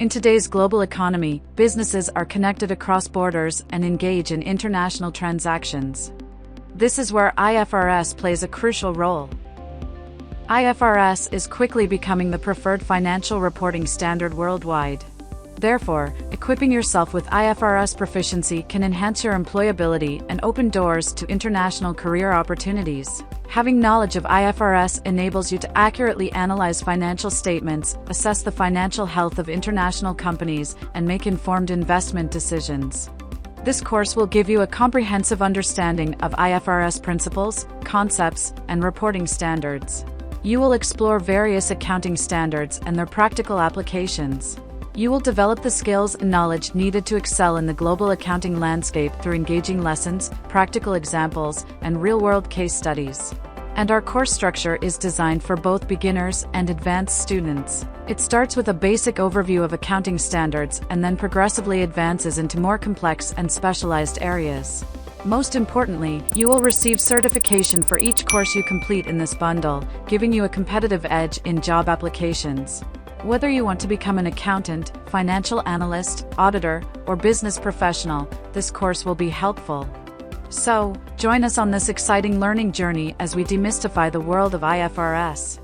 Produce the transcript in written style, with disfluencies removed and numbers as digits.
In today's global economy, businesses are connected across borders and engage in international transactions. This is where IFRS plays a crucial role. IFRS is quickly becoming the preferred financial reporting standard worldwide. Therefore, equipping yourself with IFRS proficiency can enhance your employability and open doors to international career opportunities. Having knowledge of IFRS enables you to accurately analyze financial statements, assess the financial health of international companies, and make informed investment decisions. This course will give you a comprehensive understanding of IFRS principles, concepts, and reporting standards. You will explore various accounting standards and their practical applications. You will develop the skills and knowledge needed to excel in the global accounting landscape through engaging lessons, practical examples, and real-world case studies. And our course structure is designed for both beginners and advanced students. It starts with a basic overview of accounting standards and then progressively advances into more complex and specialized areas. Most importantly, you will receive certification for each course you complete in this bundle, giving you a competitive edge in job applications. Whether you want to become an accountant, financial analyst, auditor, or business professional, this course will be helpful. So, join us on this exciting learning journey as we demystify the world of IFRS.